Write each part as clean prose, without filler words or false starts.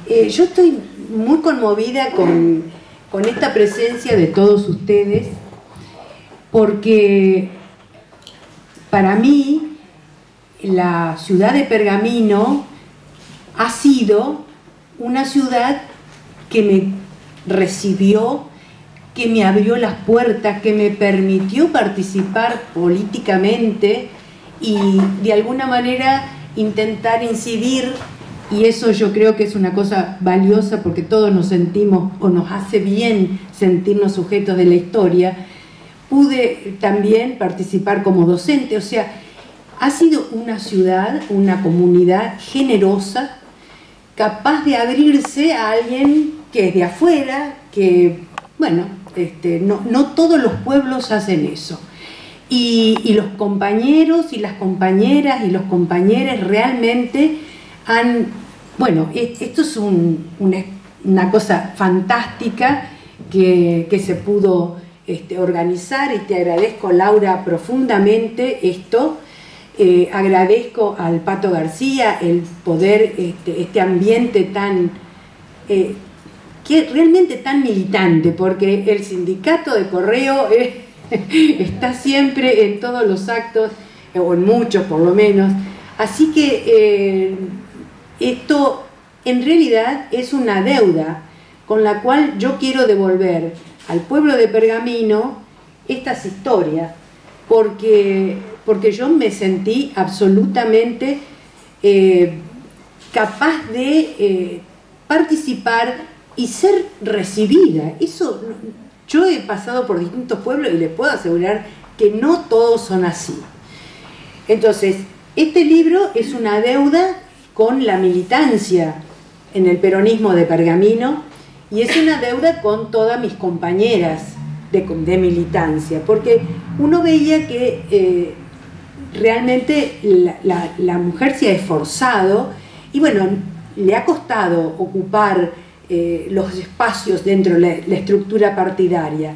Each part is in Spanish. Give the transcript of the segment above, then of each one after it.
Yo estoy muy conmovida con esta presencia de todos ustedes, porque para mí la ciudad de Pergamino ha sido una ciudad que me recibió, que me abrió las puertas, que me permitió participar políticamente y de alguna manera intentar incidir, y eso yo creo que es una cosa valiosa porque todos nos sentimos o nos hace bien sentirnos sujetos de la historia. Pude también participar como docente, o sea, ha sido una ciudad, una comunidad generosa, capaz de abrirse a alguien que es de afuera, que, bueno, no todos los pueblos hacen eso. Y los compañeros y las compañeras y los compañeros realmente han... Bueno, esto es una cosa fantástica que se pudo organizar, y te agradezco, Laura, profundamente esto. Agradezco al Pato García el poder, este ambiente tan... que realmente tan militante, porque el sindicato de correo está siempre en todos los actos, o en muchos por lo menos, así que esto en realidad es una deuda con la cual yo quiero devolver al pueblo de Pergamino estas historias, porque yo me sentí absolutamente capaz de participar y ser recibida. Eso, yo he pasado por distintos pueblos y les puedo asegurar que no todos son así. Entonces, este libro es una deuda con la militancia en el peronismo de Pergamino, y es una deuda con todas mis compañeras de militancia, porque uno veía que realmente la mujer se ha esforzado y bueno, le ha costado ocupar los espacios dentro de la estructura partidaria.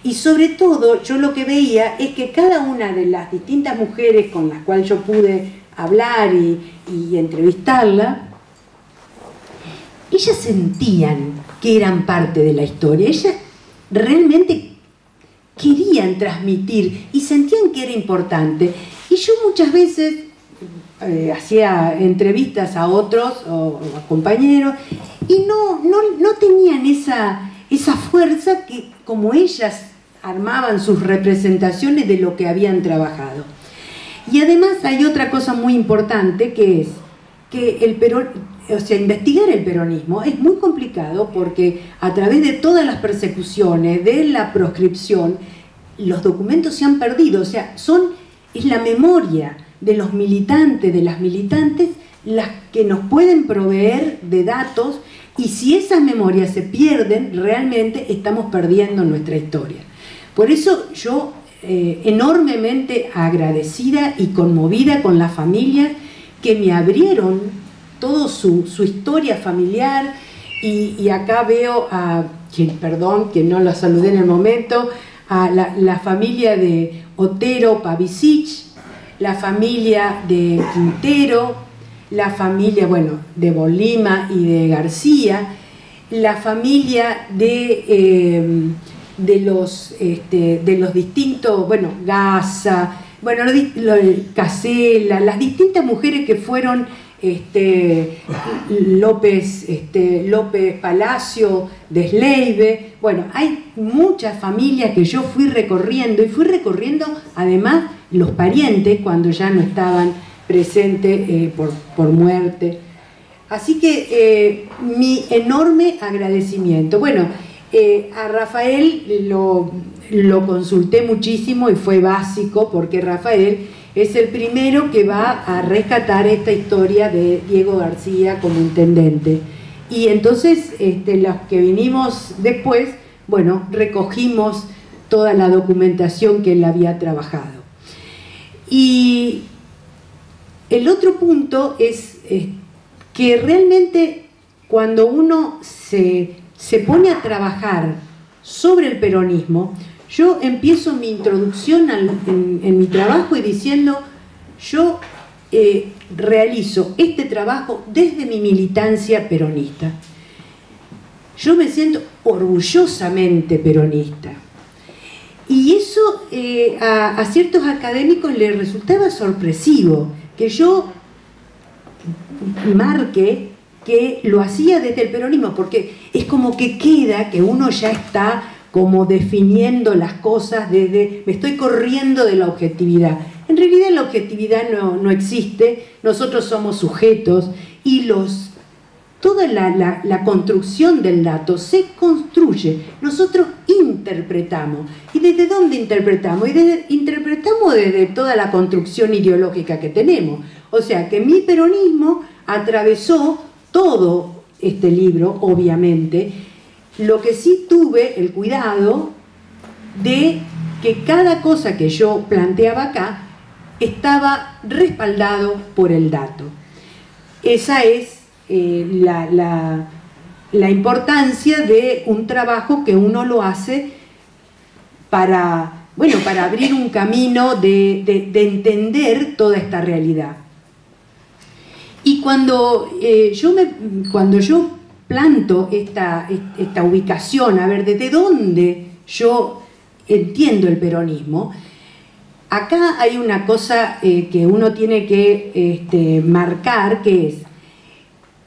Y sobre todo, yo lo que veía es que cada una de las distintas mujeres con las cuales yo pude hablar y entrevistarla, ellas sentían que eran parte de la historia. Ellas realmente querían transmitir y sentían que era importante. Y yo muchas veces hacía entrevistas a otros o a compañeros y no tenían esa fuerza que, como ellas armaban sus representaciones de lo que habían trabajado. Y además hay otra cosa muy importante, que es que investigar el peronismo es muy complicado, porque a través de todas las persecuciones, de la proscripción, los documentos se han perdido. O sea, es la memoria de los militantes, de las militantes, las que nos pueden proveer de datos, y si esas memorias se pierden, realmente estamos perdiendo nuestra historia. Por eso yo, enormemente agradecida y conmovida con las familias que me abrieron toda su historia familiar, y acá veo perdón que no la saludé en el momento, a la familia de Otero Pavicic, la familia de Quintero, la familia, bueno, de Bolima y de García, la familia de los distintos, bueno, Gaza, bueno, Casella, las distintas mujeres que fueron López Palacio, de Sleive. Bueno, hay muchas familias que yo fui recorriendo, y fui recorriendo además los parientes cuando ya no estaban presentes por muerte. Así que mi enorme agradecimiento. Bueno, a Rafael lo consulté muchísimo y fue básico, porque Rafael es el primero que va a rescatar esta historia de Diego García como intendente. Y entonces los que vinimos después, bueno, recogimos toda la documentación que él había trabajado. Y el otro punto es que realmente cuando uno se pone a trabajar sobre el peronismo, yo empiezo mi introducción en mi trabajo y diciendo, yo realizo este trabajo desde mi militancia peronista. Yo me siento orgullosamente peronista. Y eso a ciertos académicos les resultaba sorpresivo, que yo marque que lo hacía desde el peronismo, porque es como que queda que uno ya está como definiendo las cosas desde, me estoy corriendo de la objetividad. En realidad la objetividad no existe, nosotros somos sujetos y toda la construcción del dato se construye, nosotros interpretamos. ¿Y desde dónde interpretamos? Interpretamos desde toda la construcción ideológica que tenemos. O sea que mi peronismo atravesó todo este libro, obviamente. Lo que sí tuve el cuidado de que cada cosa que yo planteaba acá estaba respaldado por el dato. Esa es la importancia de un trabajo que uno lo hace para abrir un camino de entender toda esta realidad. Y cuando yo planto esta ubicación, a ver, ¿desde dónde yo entiendo el peronismo? Acá hay una cosa que uno tiene que marcar, que es,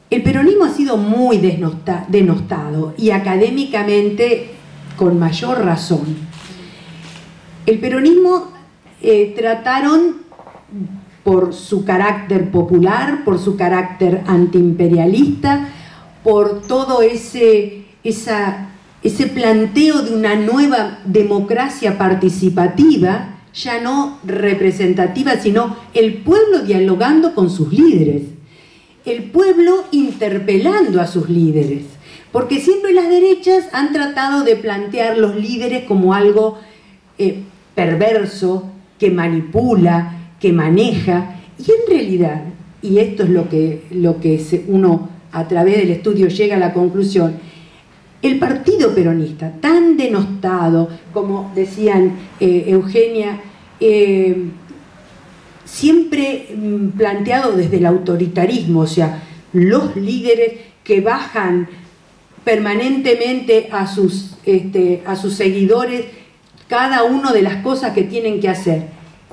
el peronismo ha sido muy denostado y académicamente con mayor razón. El peronismo trataron por su carácter popular, por su carácter antiimperialista, por todo ese planteo de una nueva democracia participativa, ya no representativa, sino el pueblo dialogando con sus líderes, el pueblo interpelando a sus líderes, porque siempre las derechas han tratado de plantear los líderes como algo perverso, que manipula, que maneja, y en realidad, y esto es lo que uno a través del estudio llega a la conclusión, el partido peronista, tan denostado, como decían Eugenia, siempre planteado desde el autoritarismo, o sea, los líderes que bajan permanentemente a sus seguidores cada uno de las cosas que tienen que hacer.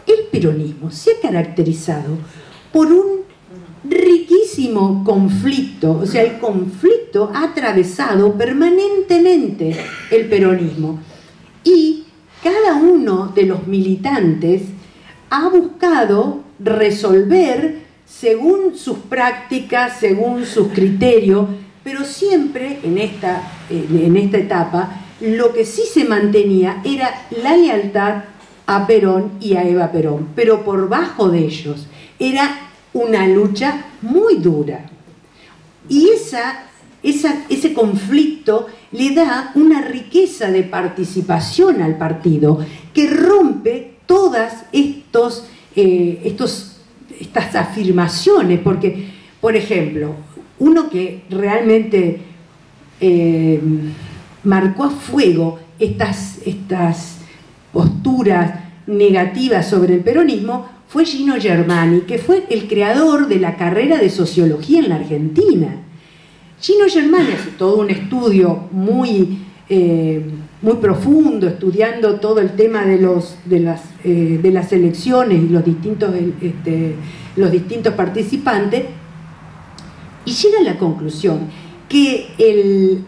El peronismo se ha caracterizado por un riquísimo conflicto, o sea, el conflicto ha atravesado permanentemente el peronismo y cada uno de los militantes ha buscado resolver según sus prácticas, según sus criterios, pero siempre en esta etapa lo que sí se mantenía era la lealtad a Perón y a Eva Perón, pero por bajo de ellos era una lucha muy dura. Y ese conflicto le da una riqueza de participación al partido que rompe todas estas afirmaciones, porque, por ejemplo, uno que realmente marcó a fuego estas posturas negativas sobre el peronismo fue Gino Germani, que fue el creador de la carrera de sociología en la Argentina. Gino Germani hace todo un estudio muy profundo, estudiando todo el tema de las elecciones y los distintos participantes, y llega a la conclusión que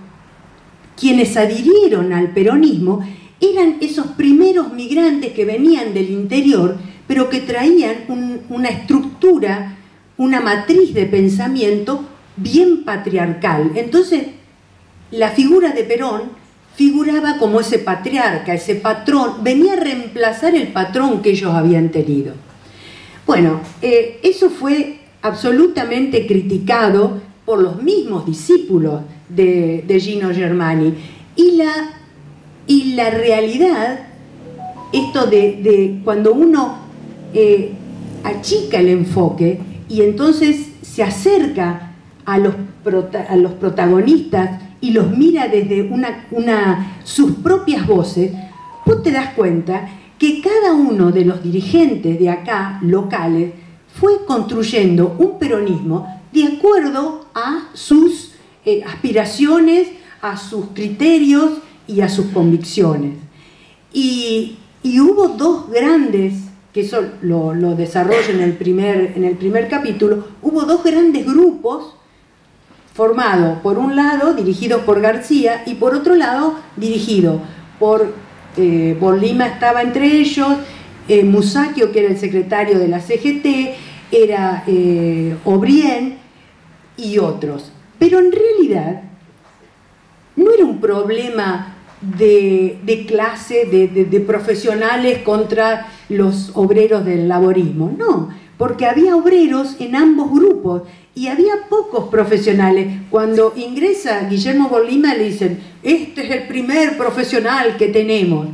quienes adhirieron al peronismo eran esos primeros migrantes que venían del interior, pero que traían una estructura, una matriz de pensamiento bien patriarcal. Entonces, la figura de Perón figuraba como ese patriarca, ese patrón, venía a reemplazar el patrón que ellos habían tenido. Bueno, eso fue absolutamente criticado por los mismos discípulos de Gino Germani. Y la realidad, esto de cuando uno achica el enfoque y entonces se acerca a los protagonistas y los mira desde sus propias voces, vos te das cuenta que cada uno de los dirigentes de acá, locales, fue construyendo un peronismo de acuerdo a sus aspiraciones, a sus criterios y a sus convicciones. Y hubo dos grandes, que eso lo desarrollo en el primer capítulo, hubo dos grandes grupos formados, por un lado dirigidos por García y por otro lado dirigido por Bolima, estaba entre ellos, Musacchio, que era el secretario de la CGT, era O'Brien y otros. Pero en realidad no era un problema de clase, de profesionales contra los obreros del laborismo, no, porque había obreros en ambos grupos y había pocos profesionales. Cuando ingresa Guillermo Bolima le dicen, este es el primer profesional que tenemos.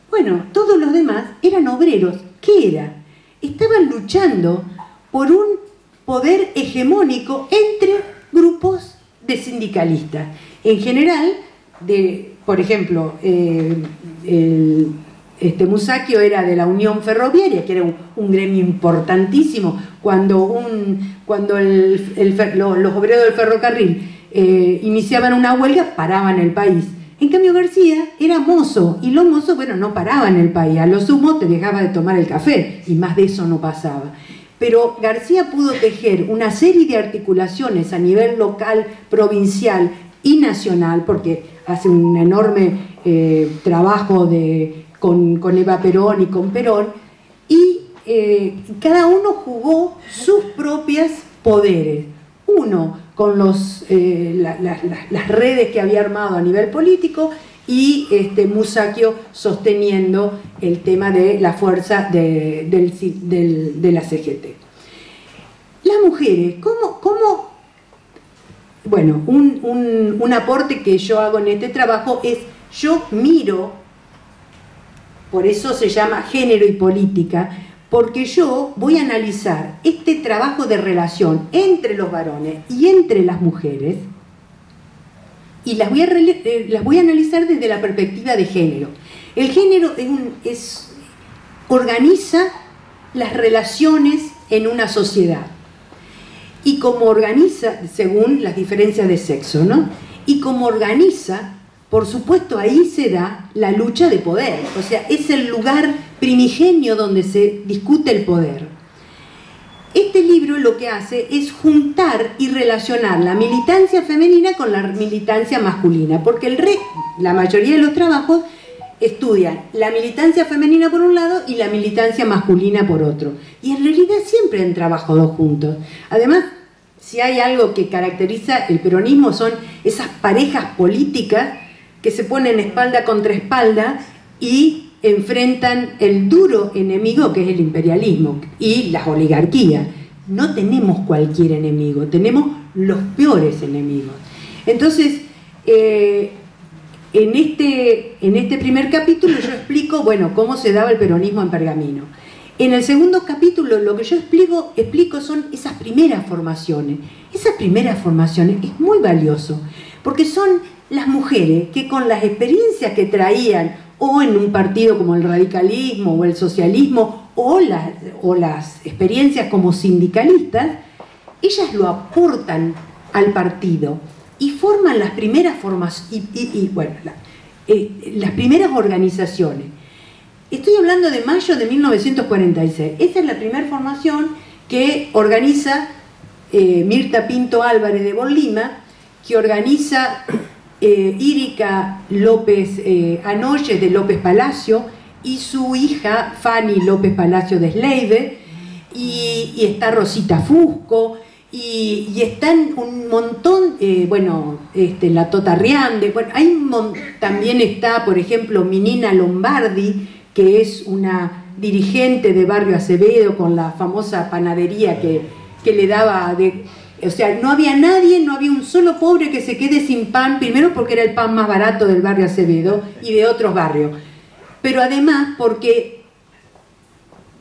Bueno, todos los demás eran obreros. ¿Qué era? Estaban luchando por un poder hegemónico entre grupos de sindicalistas. En general, por ejemplo, Musacchio era de la Unión Ferroviaria, que era un gremio importantísimo. Cuando los obreros del ferrocarril iniciaban una huelga, paraban el país. En cambio García era mozo, y los mozos, bueno, no paraban el país, a lo sumo te dejaba de tomar el café, y más de eso no pasaba. Pero García pudo tejer una serie de articulaciones a nivel local, provincial y nacional, porque hace un enorme trabajo con Eva Perón y con Perón, y cada uno jugó sus propios poderes. Uno con las redes que había armado a nivel político, y Musacchio sosteniendo el tema de la fuerza de la CGT. Las mujeres, ¿cómo? Bueno, un aporte que yo hago en este trabajo es, yo miro, por eso se llama género y política, porque yo voy a analizar este trabajo de relación entre los varones y entre las mujeres, y las voy a analizar desde la perspectiva de género. El género organiza las relaciones en una sociedad, y como organiza, según las diferencias de sexo, ¿no? Y como organiza, por supuesto, ahí se da la lucha de poder, o sea, es el lugar primigenio donde se discute el poder. Este libro lo que hace es juntar y relacionar la militancia femenina con la militancia masculina, porque la mayoría de los trabajos estudian la militancia femenina por un lado y la militancia masculina por otro, y en realidad siempre han trabajado dos juntos. Además, si hay algo que caracteriza el peronismo, son esas parejas políticas que se ponen espalda contra espalda y enfrentan el duro enemigo, que es el imperialismo y las oligarquías. No tenemos cualquier enemigo, tenemos los peores enemigos. Entonces, en este primer capítulo yo explico, bueno, cómo se daba el peronismo en Pergamino. En el segundo capítulo lo que yo explico son esas primeras formaciones. Esas primeras formaciones es muy valioso, porque son las mujeres que con las experiencias que traían, o en un partido como el radicalismo o el socialismo, o las experiencias como sindicalistas, ellas lo aportan al partido y forman las primeras las primeras organizaciones. Estoy hablando de mayo de 1946. Esa es la primera formación que organiza Mirta Pinto Álvarez de Bolima, que organiza Irica López Anoyes de López Palacio y su hija Fanny López Palacio de Sleive, y está Rosita Fusco, y están un montón, la Tota Riande, bueno, también está, por ejemplo, Minina Lombardi, que es una dirigente de Barrio Acevedo con la famosa panadería que le daba o sea, no había nadie, no había un solo pobre que se quede sin pan, primero porque era el pan más barato del Barrio Acevedo y de otros barrios, pero además porque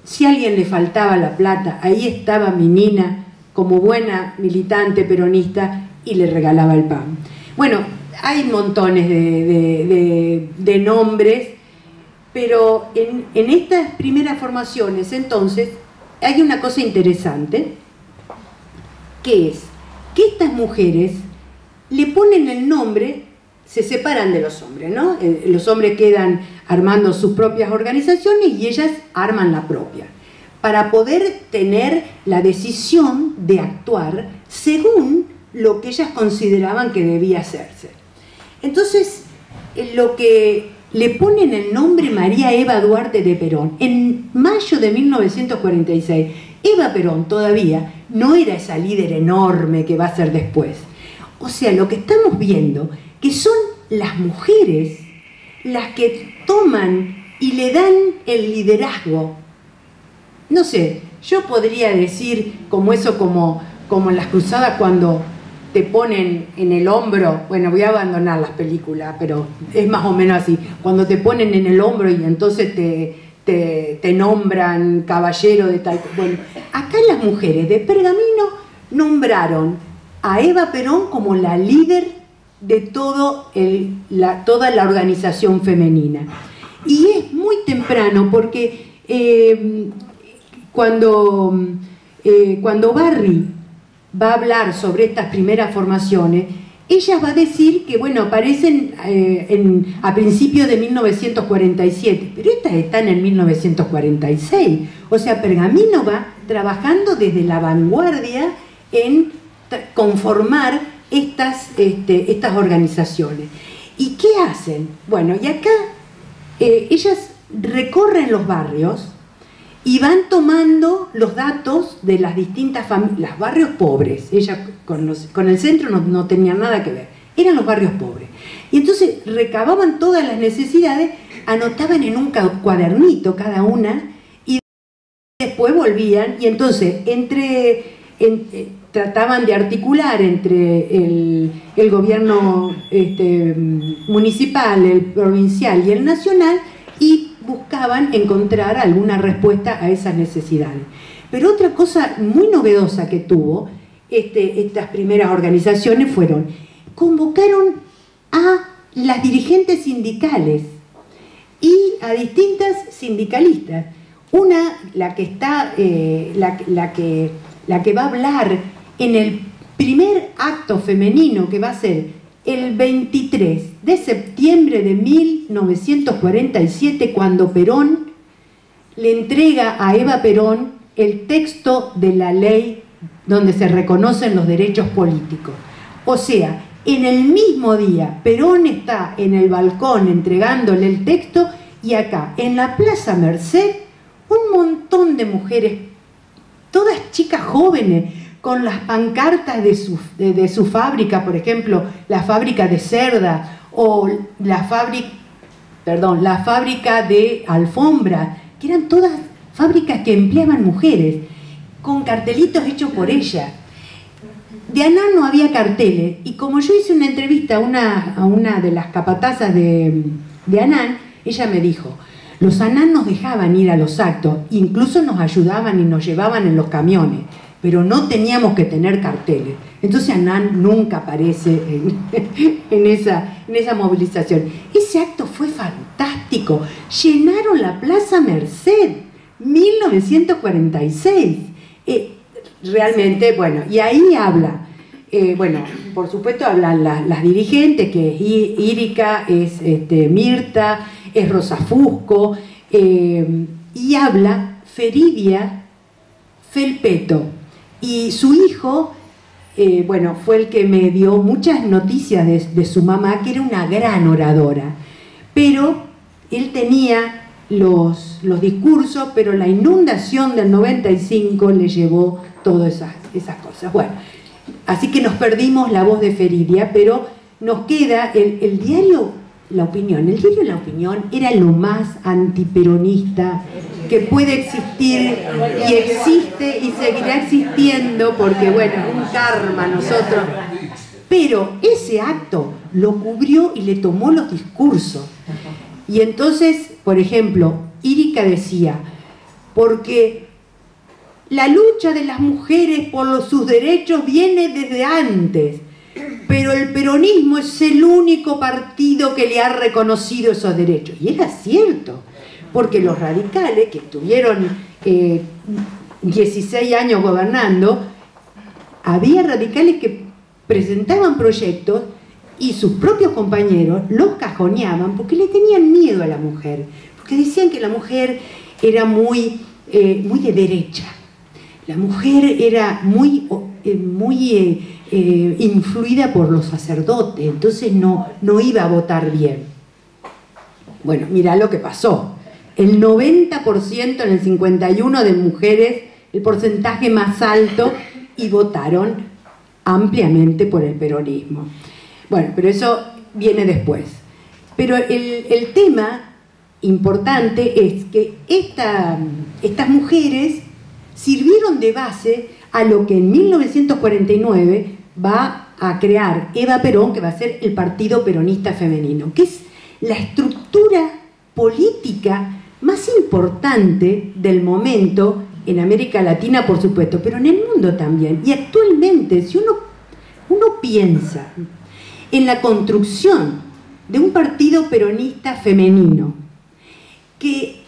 si a alguien le faltaba la plata, ahí estaba Minina como buena militante peronista y le regalaba el pan. Bueno, hay montones de nombres, pero en estas primeras formaciones entonces hay una cosa interesante, que es que estas mujeres le ponen el nombre, se separan de los hombres, ¿no? Los hombres quedan armando sus propias organizaciones y ellas arman la propia, para poder tener la decisión de actuar según lo que ellas consideraban que debía hacerse. Entonces, lo que le ponen el nombre María Eva Duarte de Perón, en mayo de 1946, Eva Perón todavía no era esa líder enorme que va a ser después. O sea, lo que estamos viendo, que son las mujeres las que toman y le dan el liderazgo. No sé, yo podría decir como eso, como en las cruzadas cuando te ponen en el hombro, bueno, voy a abandonar las películas, pero es más o menos así, cuando te ponen en el hombro y entonces te nombran caballero de tal... Bueno, acá las mujeres de Pergamino nombraron a Eva Perón como la líder de toda la organización femenina. Y es muy temprano porque cuando Barry va a hablar sobre estas primeras formaciones, ella va a decir que, bueno, aparecen a principios de 1947, pero estas están en 1946. O sea, Pergamino va trabajando desde la vanguardia en conformar estas organizaciones. ¿Y qué hacen? Bueno, y acá ellas recorren los barrios y van tomando los datos de las distintas familias, los barrios pobres. Ella con el centro no tenían nada que ver, eran los barrios pobres. Y entonces recababan todas las necesidades, anotaban en un cuadernito cada una y después volvían y entonces trataban de articular entre el gobierno municipal, el provincial y el nacional, y buscaban encontrar alguna respuesta a esas necesidades. Pero otra cosa muy novedosa que tuvo estas primeras organizaciones convocaron a las dirigentes sindicales y a distintas sindicalistas. Una, la que va a hablar en el primer acto femenino, que va a ser el 23 de septiembre de 1947, cuando Perón le entrega a Eva Perón el texto de la ley donde se reconocen los derechos políticos. O sea, en el mismo día, Perón está en el balcón entregándole el texto, y acá, en la Plaza Merced, un montón de mujeres, todas chicas jóvenes, con las pancartas de su fábrica, por ejemplo, la fábrica de Cerda o la fábrica de alfombra, que eran todas fábricas que empleaban mujeres, con cartelitos hechos por ella. De ANAN no había carteles, y como yo hice una entrevista a una de las capatazas de ANAN, ella me dijo: los ANAN nos dejaban ir a los actos, incluso nos ayudaban y nos llevaban en los camiones, pero no teníamos que tener carteles. Entonces ANAN nunca aparece en esa movilización. Ese acto fue fantástico. Llenaron la Plaza Merced, 1946. Realmente, bueno, y ahí habla, bueno, por supuesto hablan las dirigentes, que es Írica, es Mirta, es Rosa Fusco, y habla Feridia Felpeto. Y su hijo, bueno, fue el que me dio muchas noticias de su mamá, que era una gran oradora. Pero él tenía los discursos, pero la inundación del 95 le llevó todas esas cosas. Bueno, así que nos perdimos la voz de Feridia, pero nos queda el diario La Opinión. El diario La Opinión era lo más antiperonista que puede existir, y existe y seguirá existiendo, porque bueno, un karma nosotros. Pero ese acto lo cubrió y le tomó los discursos. Y entonces, por ejemplo, Írica decía: porque la lucha de las mujeres por sus derechos viene desde antes, pero el peronismo es el único partido que le ha reconocido esos derechos. Y era cierto, porque los radicales, que estuvieron 16 años gobernando, había radicales que presentaban proyectos y sus propios compañeros los cajoneaban porque le tenían miedo a la mujer, porque decían que la mujer era muy de derecha, la mujer era muy influida por los sacerdotes, entonces no iba a votar bien. Bueno, mirá lo que pasó. El 90% en el 51 de mujeres, el porcentaje más alto, y votaron ampliamente por el peronismo. Bueno, pero eso viene después. Pero el tema importante es que estas mujeres sirvieron de base a lo que en 1949 va a crear Eva Perón, que va a ser el Partido Peronista Femenino, que es la estructura política más importante del momento en América Latina, por supuesto, pero en el mundo también. Y actualmente, si uno piensa en la construcción de un partido peronista femenino que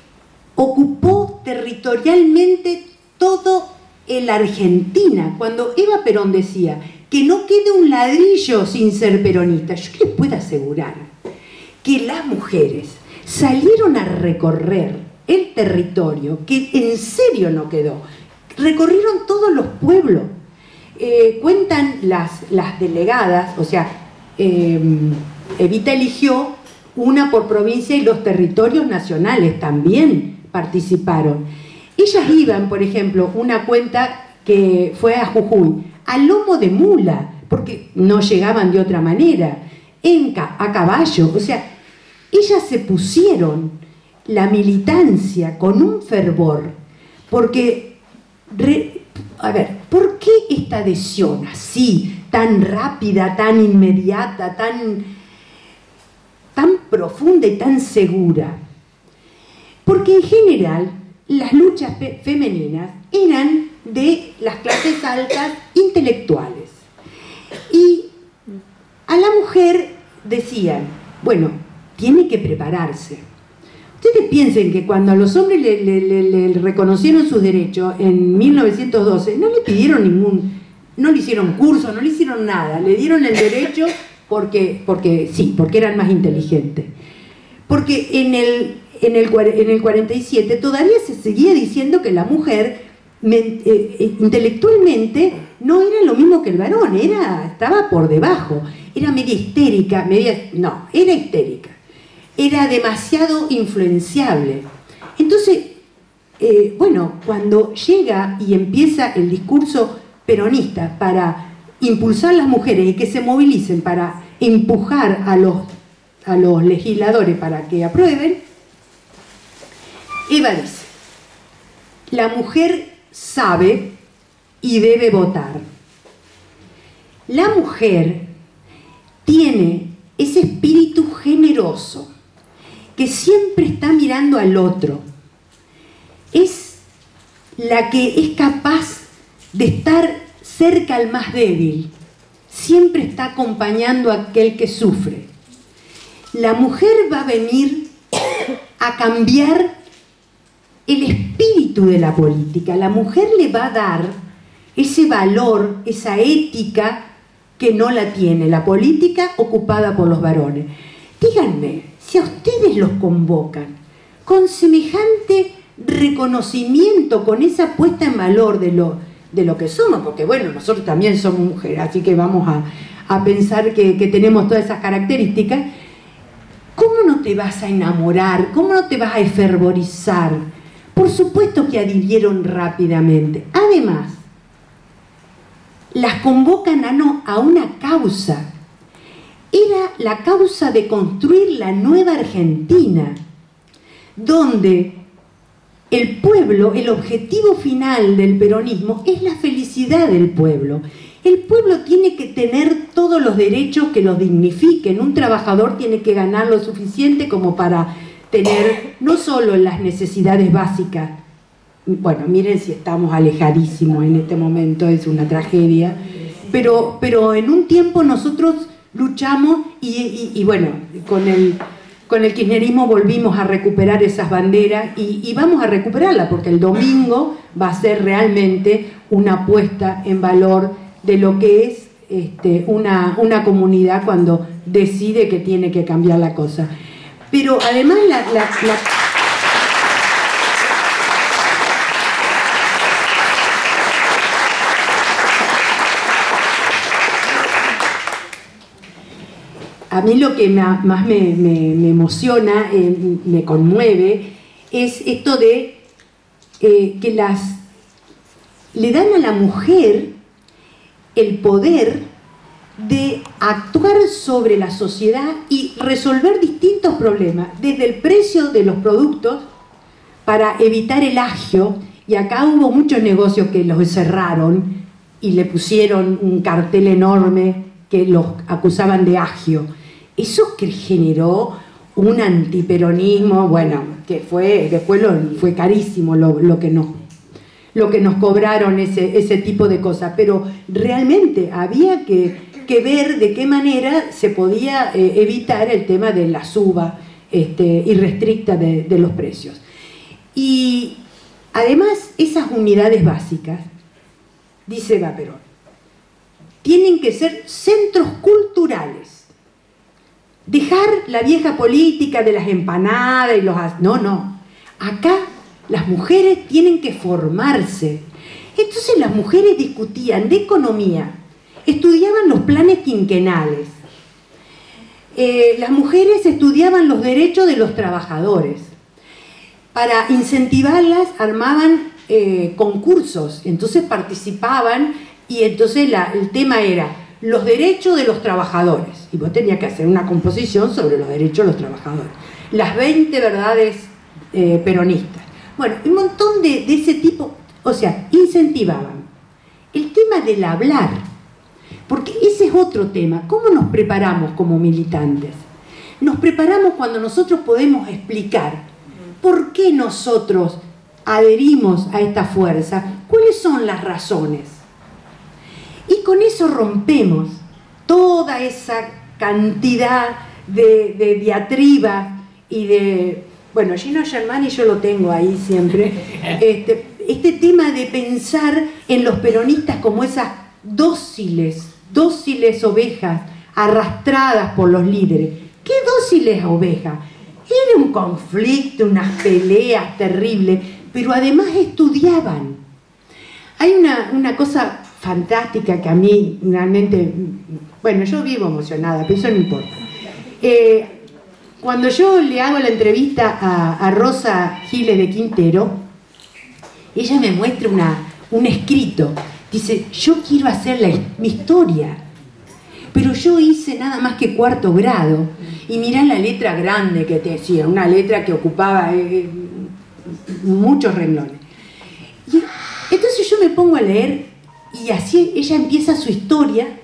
ocupó territorialmente todo la Argentina, cuando Eva Perón decía que no quede un ladrillo sin ser peronista, yo les puedo asegurar que las mujeres salieron a recorrer el territorio, que en serio no quedó, recorrieron todos los pueblos. Cuentan las delegadas, o sea, Evita eligió una por provincia y los territorios nacionales también participaron. Ellas iban, por ejemplo, una cuenta que fue a Jujuy, a lomo de mula, porque no llegaban de otra manera, a caballo, o sea, ellas se pusieron la militancia con un fervor, porque, a ver, ¿por qué esta adhesión así, tan rápida, tan inmediata, tan profunda y tan segura? Porque en general las luchas femeninas eran de las clases altas intelectuales. Y a la mujer decían, bueno, tiene que prepararse. Ustedes piensen que cuando a los hombres le reconocieron sus derechos en 1912, no le pidieron no le hicieron curso, no le hicieron nada, le dieron el derecho porque eran más inteligentes. Porque en el 47 todavía se seguía diciendo que la mujer intelectualmente no era lo mismo que el varón, estaba por debajo, era media histérica, era histérica, era demasiado influenciable. Entonces, cuando llega y empieza el discurso peronista para impulsar a las mujeres y que se movilicen para empujar a los legisladores para que aprueben, Eva dice, la mujer sabe y debe votar. La mujer tiene ese espíritu generoso que siempre está mirando al otro. Es la que es capaz de estar cerca al más débil. Siempre está acompañando a aquel que sufre. La mujer va a venir a cambiar el espíritu de la política. La mujer le va a dar ese valor, esa ética que no la tiene la política ocupada por los varones. Díganme, si a ustedes los convocan con semejante reconocimiento, con esa puesta en valor de lo que somos, porque bueno, nosotros también somos mujeres, así que vamos a pensar que tenemos todas esas características, ¿cómo no te vas a enamorar? ¿Cómo no te vas a efervorizar? Por supuesto que adhirieron rápidamente. Además, las convocan a una causa. Era la causa de construir la nueva Argentina, donde el pueblo, el objetivo final del peronismo es la felicidad del pueblo. El pueblo tiene que tener todos los derechos que los dignifiquen. Un trabajador tiene que ganar lo suficiente como para tener no solo las necesidades básicas. Bueno, miren si estamos alejadísimos en este momento, es una tragedia. Pero en un tiempo nosotros luchamos y bueno, con con el kirchnerismo volvimos a recuperar esas banderas y vamos a recuperarlas porque el domingo va a ser realmente una puesta en valor de lo que es una comunidad cuando decide que tiene que cambiar la cosa. Pero además a mí lo que más me emociona, me conmueve, es esto de que le dan a la mujer el poder de actuar sobre la sociedad y resolver distintos problemas, desde el precio de los productos para evitar el agio, y acá hubo muchos negocios que los cerraron y le pusieron un cartel enorme que los acusaban de agio. Eso que generó un antiperonismo, bueno, que después fue carísimo lo que nos cobraron ese tipo de cosas, pero realmente había que ver de qué manera se podía evitar el tema de la suba irrestricta de los precios. Y además esas unidades básicas, dice Eva Perón, tienen que ser centros culturales. Dejar la vieja política de las empanadas y los... No. Acá las mujeres tienen que formarse. Entonces las mujeres discutían de economía, estudiaban los planes quinquenales. Las mujeres estudiaban los derechos de los trabajadores. Para incentivarlas armaban concursos, entonces participaban y entonces el tema era los derechos de los trabajadores. Y vos tenías que hacer una composición sobre los derechos de los trabajadores. Las 20 verdades peronistas. Bueno, un montón de ese tipo, o sea, incentivaban. El tema del hablar, porque ese es otro tema. ¿Cómo nos preparamos como militantes? Nos preparamos cuando nosotros podemos explicar por qué nosotros adherimos a esta fuerza, cuáles son las razones. Y con eso rompemos toda esa cantidad de diatribas y de... Bueno, Gino Germani yo lo tengo ahí siempre. Este tema de pensar en los peronistas como esas dóciles ovejas arrastradas por los líderes. ¿Qué dóciles ovejas? Era un conflicto, unas peleas terribles, pero además estudiaban. Hay una cosa fantástica que a mí realmente, bueno, yo vivo emocionada, pero eso no importa. Cuando yo le hago la entrevista a Rosa Giles de Quintero, ella me muestra un escrito. Dice, yo quiero hacer mi historia, pero yo hice nada más que 4º grado. Y mirá la letra grande que te decía, una letra que ocupaba muchos renglones. Y entonces yo me pongo a leer y así ella empieza su historia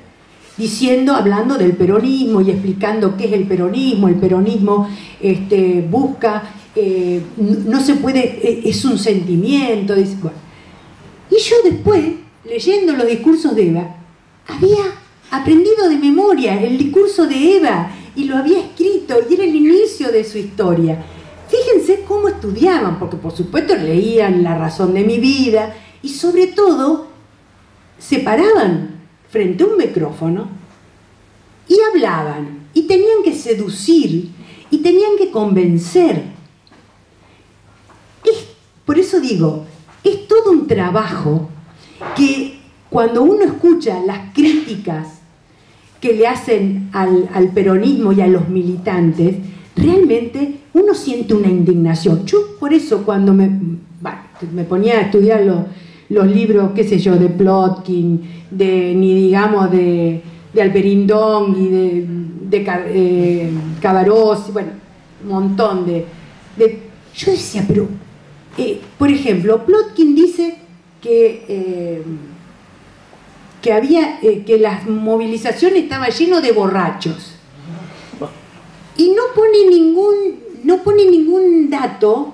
hablando del peronismo y explicando qué es el peronismo. El peronismo busca, no se puede, es un sentimiento. Dice, bueno. Y yo después, leyendo los discursos de Eva, había aprendido de memoria el discurso de Eva y lo había escrito y era el inicio de su historia. Fíjense cómo estudiaban, porque por supuesto leían La razón de mi vida y sobre todo se paraban frente a un micrófono y hablaban y tenían que seducir y tenían que convencer. Por eso digo, es todo un trabajo que cuando uno escucha las críticas que le hacen al peronismo y a los militantes, realmente uno siente una indignación. Yo por eso cuando me ponía a estudiar los libros, qué sé yo, de Plotkin, de Alperindón y de Cabarós, bueno, un montón yo decía, pero por ejemplo, Plotkin dice que las movilizaciones estaban llenas de borrachos y no pone ningún dato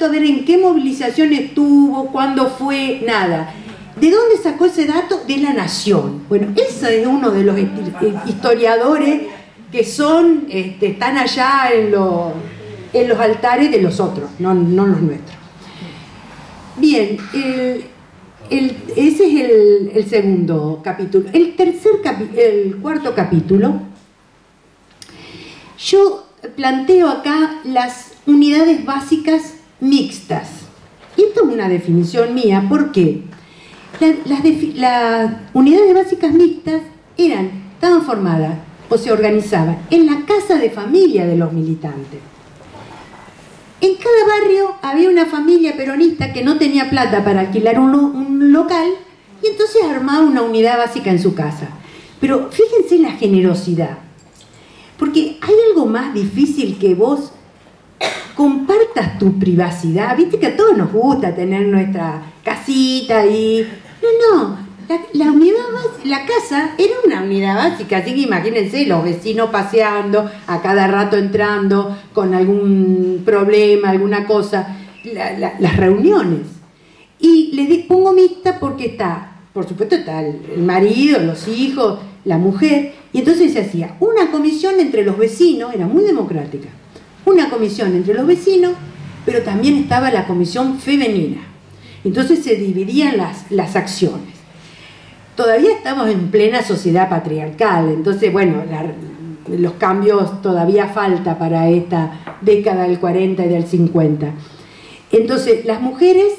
a ver en qué movilización estuvo, cuándo fue, nada. ¿De dónde sacó ese dato? De La Nación. Bueno, ese es uno de los historiadores que son, están allá en los altares de los otros, no los nuestros. Bien, ese es el segundo capítulo. El cuarto capítulo, yo planteo acá las unidades básicas mixtas. Y esto es una definición mía, ¿por qué? Las unidades básicas mixtas estaban formadas o se organizaban en la casa de familia de los militantes. En cada barrio había una familia peronista que no tenía plata para alquilar un local y entonces armaba una unidad básica en su casa. Pero fíjense la generosidad, porque hay algo más difícil que vos compartas tu privacidad. Viste que a todos nos gusta tener nuestra casita y... No, la casa era una unidad básica, así que imagínense los vecinos paseando, a cada rato entrando con algún problema, alguna cosa, las reuniones. Y les pongo mixta porque está, por supuesto está el marido, los hijos, la mujer, y entonces se hacía una comisión entre los vecinos, era muy democrática, una comisión entre los vecinos, pero también estaba la comisión femenina. Entonces se dividían las acciones. Todavía estamos en plena sociedad patriarcal, entonces, bueno, los cambios todavía falta para esta década del 40 y del 50. Entonces, las mujeres,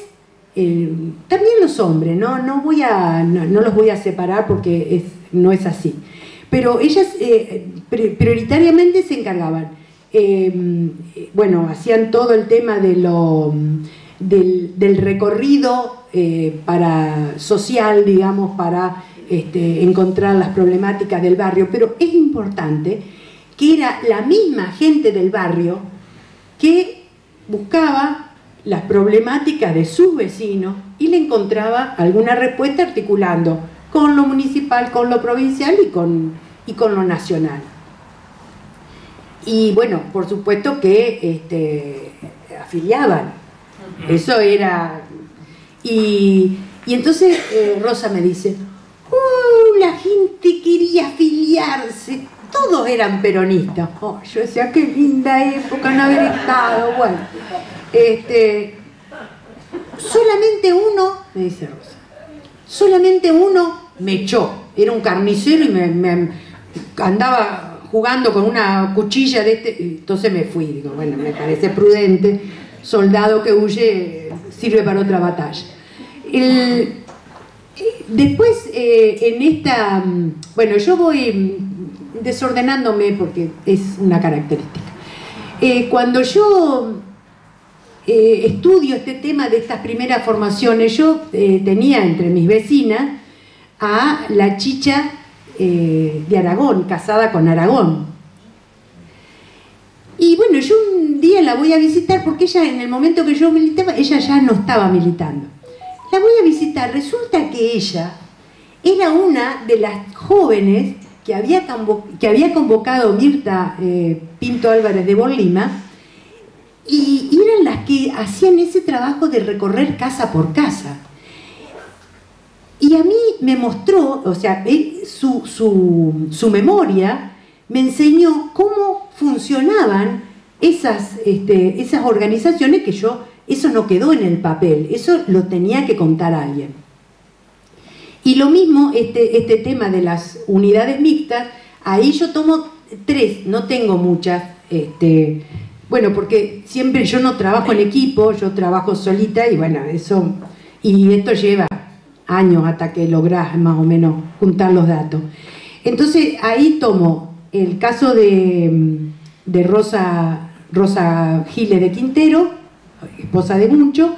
también los hombres, no los voy a separar porque no es así, pero ellas prioritariamente se encargaban, bueno, hacían todo el tema del recorrido social, digamos, para encontrar las problemáticas del barrio, pero es importante que era la misma gente del barrio que buscaba las problemáticas de sus vecinos y le encontraba alguna respuesta articulando con lo municipal, con lo provincial y con lo nacional. Y bueno, por supuesto que afiliaban. Eso era... Y entonces Rosa me dice, la gente quería afiliarse, todos eran peronistas. Yo decía, qué linda época no haber estado. Bueno, solamente uno, me dice Rosa, solamente uno me echó, era un carnicero y me andaba jugando con una cuchilla entonces me fui, digo, bueno, me parece prudente, soldado que huye sirve para otra batalla. Después, en esta... Bueno, yo voy desordenándome porque es una característica. Cuando yo estudio este tema de estas primeras formaciones, yo tenía entre mis vecinas a la Chicha de Aragón, casada con Aragón. Y bueno, yo un día la voy a visitar porque ella, en el momento que yo militaba, ella ya no estaba militando. La voy a visitar, resulta que ella era una de las jóvenes que había convocado Mirta Pinto Álvarez de Borlima y eran las que hacían ese trabajo de recorrer casa por casa. Y a mí me mostró, o sea, su memoria me enseñó cómo funcionaban esas organizaciones que eso no quedó en el papel, eso lo tenía que contar alguien. Y lo mismo, este tema de las unidades mixtas, ahí yo tomo 3, no tengo muchas, bueno, porque siempre yo no trabajo en equipo, yo trabajo solita y bueno, esto lleva años hasta que lográs más o menos juntar los datos. Entonces ahí tomo el caso de Rosa Giles de Quintero, esposa de Muncho,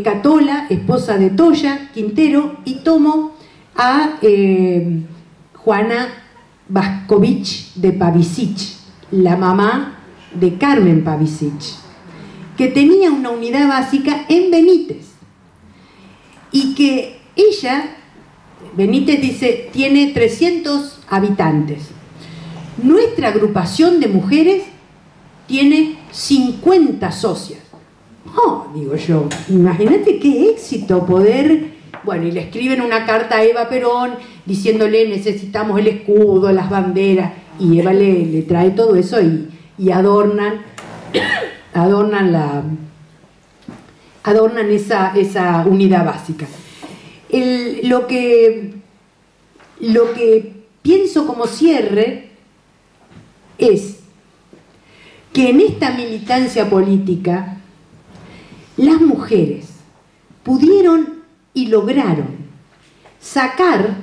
Catola, esposa de Toya Quintero, y tomo a Juana Vascovich de Pavicic, la mamá de Carmen Pavicic, que tenía una unidad básica en Benítez y que ella, Benítez dice, tiene 300 habitantes. Nuestra agrupación de mujeres tiene 50 socias. Digo yo, imagínate qué éxito poder... Bueno, y le escriben una carta a Eva Perón diciéndole necesitamos el escudo, las banderas. y Eva le trae todo eso y adornan esa unidad básica. Lo que pienso como cierre es que en esta militancia política las mujeres pudieron y lograron sacar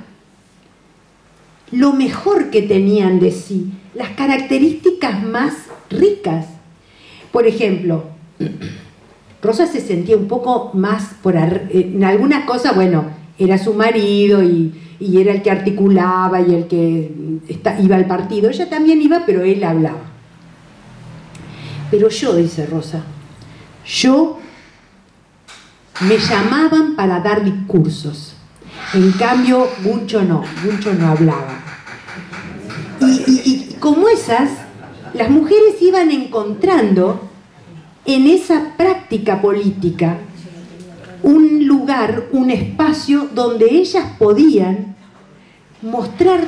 lo mejor que tenían de sí, las características más ricas. Por ejemplo, Rosa se sentía un poco más en algunas cosas, bueno, era su marido y era el que articulaba y el que iba al partido. Ella también iba, pero él hablaba. Pero yo, dice Rosa, me llamaban para dar discursos. En cambio, Buncho no hablaba. Y como esas, las mujeres iban encontrando en esa práctica política un lugar, un espacio donde ellas podían mostrar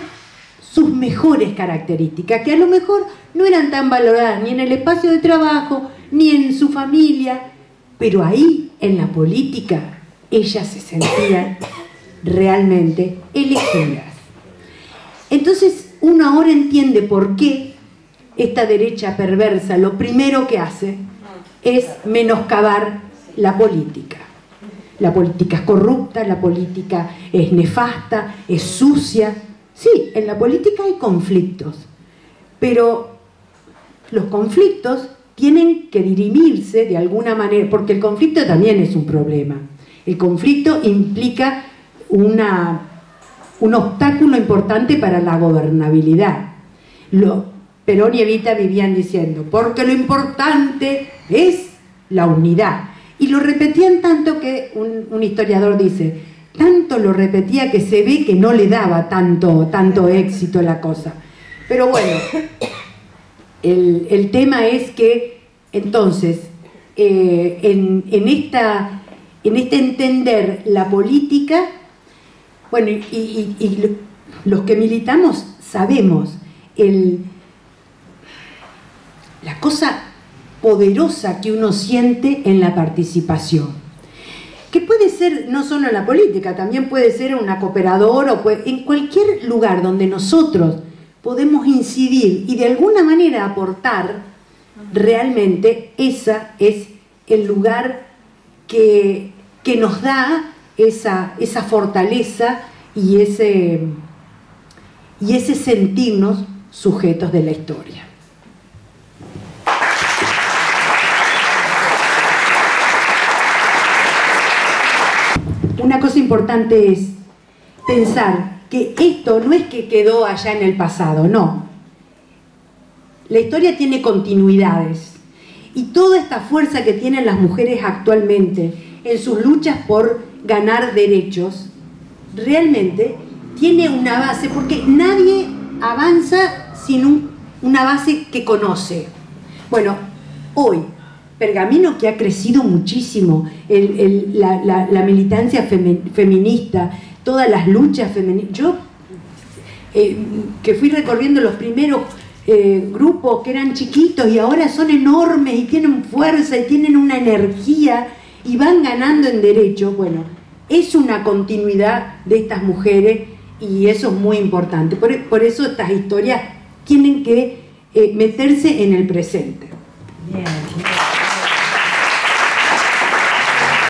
sus mejores características, que a lo mejor no eran tan valoradas ni en el espacio de trabajo, ni en su familia, pero ahí, en la política, ellas se sentían realmente elegidas. Entonces, uno ahora entiende por qué esta derecha perversa lo primero que hace es menoscabar la política. La política es corrupta, la política es nefasta, es sucia. Sí, en la política hay conflictos, pero los conflictos tienen que dirimirse de alguna manera, porque el conflicto también es un problema. El conflicto implica un obstáculo importante para la gobernabilidad. Perón y Evita vivían diciendo, porque lo importante es la unidad. Y lo repetían tanto que un historiador dice, tanto lo repetía que se ve que no le daba tanto éxito a la cosa. Pero bueno, el tema es que entonces en este entender la política, bueno, y los que militamos sabemos la cosa poderosa que uno siente en la participación, que puede ser no solo en la política, también puede ser en una cooperadora o en cualquier lugar donde nosotros podemos incidir y de alguna manera aportar. Realmente ese es el lugar que nos da esa fortaleza y ese sentirnos sujetos de la historia. Una cosa importante es pensar que esto no es que quedó allá en el pasado, no. La historia tiene continuidades y toda esta fuerza que tienen las mujeres actualmente en sus luchas por ganar derechos realmente tiene una base, porque nadie avanza sin una base que conoce. Bueno, hoy Pergamino, que ha crecido muchísimo, la militancia feminista, todas las luchas feministas. Yo, que fui recorriendo los primeros grupos que eran chiquitos y ahora son enormes y tienen fuerza y tienen una energía y van ganando en derecho, bueno, es una continuidad de estas mujeres y eso es muy importante. Por eso estas historias tienen que meterse en el presente. Bien.